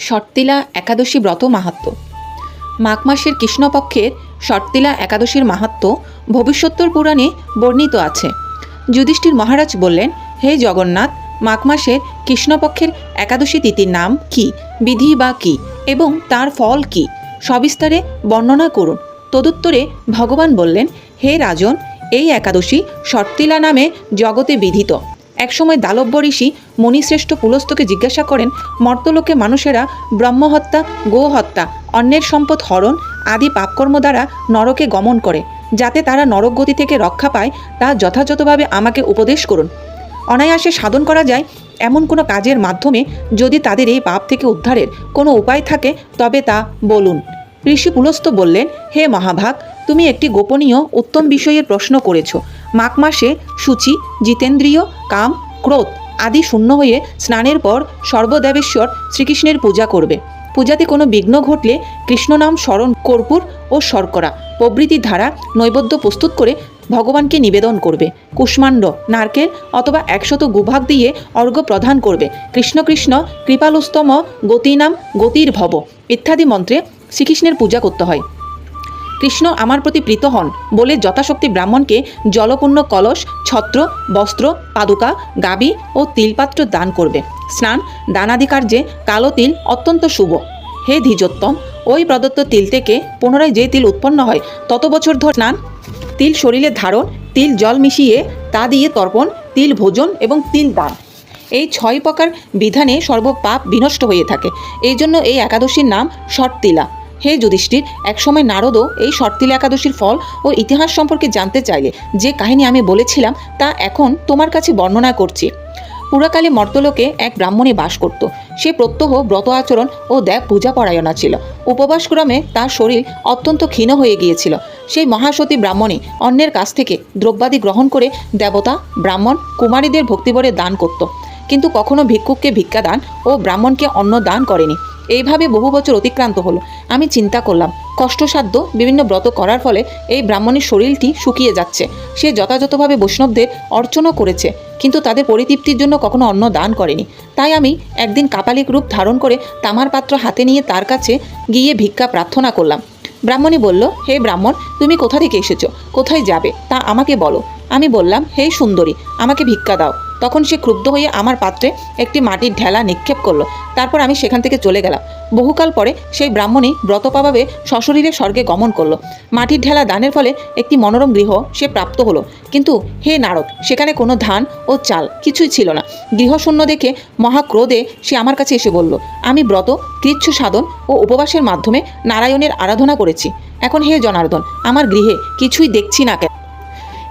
শর্তিলা একাদশী ব্রত মাহাত্ম্য। মাঘ মাসের কৃষ্ণপক্ষের শর্তিলা একাদশীর মাহাত্ম্য ভবিষ্যোত্তর পুরাণে বর্ণিত আছে। যুধিষ্ঠির মহারাজ বললেন, হে জগন্নাথ, মাঘ মাসের কৃষ্ণপক্ষের একাদশী তিথির নাম কি, বিধি বা কী এবং তার ফল কি, সবিস্তারে বর্ণনা করুন। তদুত্তরে ভগবান বললেন, হে রাজন, এই একাদশী শর্তিলা নামে জগতে বিধিত। একসময় দালব্য ঋষি মুনিশ্রেষ্ঠ পুলস্তকে জিজ্ঞাসা করেন, মর্তলোকে মানুষেরা ব্রহ্মহত্যা, গোহত্যা, অন্যের সম্পদ হরণ আদি পাপকর্ম দ্বারা নরকে গমন করে। যাতে তারা নরক গতি থেকে রক্ষা পায় তা যথাযথভাবে আমাকে উপদেশ করুন। অনায়াসে সাধন করা যায় এমন কোনো কাজের মাধ্যমে যদি তাদের এই পাপ থেকে উদ্ধারের কোনো উপায় থাকে তবে তা বলুন। ঋষি পুলস্ত বললেন, হে মহাভাগ, তুমি একটি গোপনীয় উত্তম বিষয়ের প্রশ্ন করেছ। মাঘ মাসে শুচি, জিতেন্দ্রিয়, কাম, ক্রোধ আদি শূন্য হয়ে স্নানের পর সর্বদেবেশ্বর শ্রীকৃষ্ণের পূজা করবে। পূজাতে কোনো বিঘ্ন ঘটলে কৃষ্ণনাম স্মরণ, কর্পূর ও শর্করা প্রভৃতির ধারা নৈবেদ্য প্রস্তুত করে ভগবানকে নিবেদন করবে। কুষ্মাণ্ড, নারকেল অথবা 100 গুভাগ দিয়ে অর্ঘ্য প্রদান করবে। কৃষ্ণ কৃষ্ণ কৃপালুস্তম গতিনাম গতির ভব ইত্যাদি মন্ত্রে শ্রীকৃষ্ণের পূজা করতে হয়। কৃষ্ণ আমার প্রতি প্রীত হন বলে যথাশক্তি ব্রাহ্মণকে জলপূর্ণ কলস, ছত্র, বস্ত্র, পাদুকা, গাবি ও তিলপাত্র দান করবে। স্নান দানাদি কার্যে কালো তিল অত্যন্ত শুভ। হে দ্বিজোত্তম, ওই প্রদত্ত তিল থেকে পুনরায় যে তিল উৎপন্ন হয় তত বছর ধরে স্নান, তিল শরীরে ধারণ, তিল জল মিশিয়ে তা দিয়ে তর্পণ, তিল ভোজন এবং তিল দান, এই 6 প্রকার বিধানে সর্বপাপ বিনষ্ট হয়ে থাকে। এই জন্য এই একাদশীর নাম শর্তিলা। হে যুধিষ্ঠির, একসময় নারদও এই শর্তিলা একাদশীর ফল ও ইতিহাস সম্পর্কে জানতে চাইলে যে কাহিনী আমি বলেছিলাম তা এখন তোমার কাছে বর্ণনা করছি। পুরাকালে মর্তলোকে এক ব্রাহ্মণী বাস করত। সে প্রত্যহ ব্রত আচরণ ও দেব পূজা পরায়ণা ছিল। উপবাসক্রমে তার শরীর অত্যন্ত ক্ষীণ হয়ে গিয়েছিল। সেই মহাসতী ব্রাহ্মণী অন্যের কাছ থেকে দ্রব্যাদি গ্রহণ করে দেবতা, ব্রাহ্মণ, কুমারীদের ভক্তিভরে দান করত, কিন্তু কখনো ভিক্ষুককে ভিক্ষা দান ও ব্রাহ্মণকে অন্ন দান করেনি। এইভাবে বহু বছর অতিক্রান্ত হলো। আমি চিন্তা করলাম, কষ্টসাধ্য বিভিন্ন ব্রত করার ফলে এই ব্রাহ্মণের শরীরটি শুকিয়ে যাচ্ছে। সে যথাযথভাবে বৈষ্ণবদের অর্চনা করেছে, কিন্তু তাদের পরিতৃপ্তির জন্য কখনো অন্ন দান করেনি। তাই আমি একদিন কাপালিক রূপ ধারণ করে তামার পাত্র হাতে নিয়ে তার কাছে গিয়ে ভিক্ষা প্রার্থনা করলাম। ব্রাহ্মণী বলল, হে ব্রাহ্মণ, তুমি কোথা থেকে এসেছো, কোথায় যাবে তা আমাকে বলো। আমি বললাম, হে সুন্দরী, আমাকে ভিক্ষা দাও। তখন সে ক্রুদ্ধ হয়ে আমার পাত্রে একটি মাটির ঢেলা নিক্ষেপ করলো। তারপর আমি সেখান থেকে চলে গেলাম। বহুকাল পরে সেই ব্রাহ্মণী ব্রতপাভাবে সশরীরে স্বর্গে গমন করলো। মাটির ঢেলা দানের ফলে একটি মনোরম গৃহ সে প্রাপ্ত হলো। কিন্তু হে নারদ, সেখানে কোনো ধান ও চাল কিছুই ছিল না। গৃহশূন্য দেখে মহাক্রোধে সে আমার কাছে এসে বলল, আমি ব্রত, কৃচ্ছ সাধন ও উপবাসের মাধ্যমে নারায়ণের আরাধনা করেছি। এখন হে জনার্দন, আমার গৃহে কিছুই দেখছি না কেন?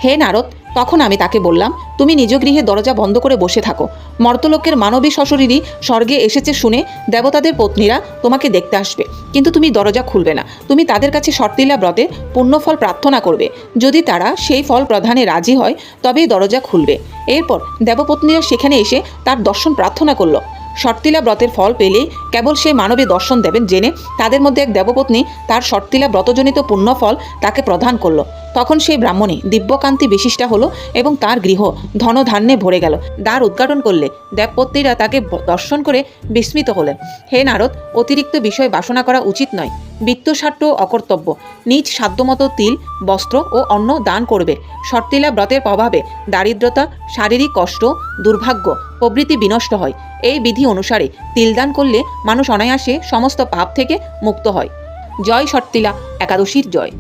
হে নারদ, তখন আমি তাকে বললাম, তুমি নিজ গৃহে দরজা বন্ধ করে বসে থাকো। মর্তলোকের মানবী সশরীরই স্বর্গে এসেছে শুনে দেবতাদের পত্নীরা তোমাকে দেখতে আসবে, কিন্তু তুমি দরজা খুলবে না। তুমি তাদের কাছে শর্তিলা ব্রতের পুণ্যফল প্রার্থনা করবে। যদি তারা সেই ফল প্রদানে রাজি হয় তবেই দরজা খুলবে। এরপর দেবপত্নীরা সেখানে এসে তার দর্শন প্রার্থনা করলো। শর্তিলা ব্রতের ফল পেলেই কেবল সেই মানবে দর্শন দেবেন জেনে তাদের মধ্যে এক দেবপত্নী তার শর্তিলা ব্রতজনিত পুণ্যফল তাকে প্রদান করলো। তখন সেই ব্রাহ্মণী দিব্যকান্তি বিশিষ্টা হলো এবং তার গৃহ ধনধান্যে ভরে গেল। দ্বার উদ্ঘাটন করলে দেবপত্নীরা তাকে দর্শন করে বিস্মিত হলেন। হে নারদ, অতিরিক্ত বিষয় বাসনা করা উচিত নয়। বিত্তস্বার্থ অকর্তব্য। নিজ সাধ্যমতো তিল, বস্ত্র ও অন্ন দান করবে। শর্তিলা ব্রতের প্রভাবে দারিদ্রতা, শারীরিক কষ্ট, দুর্ভাগ্য প্রভৃতি বিনষ্ট হয়। এই বিধি অনুসারে তিলদান করলে মানুষ অনায়াসে সমস্ত পাপ থেকে মুক্ত হয়। জয় শর্তিলা একাদশীর জয়।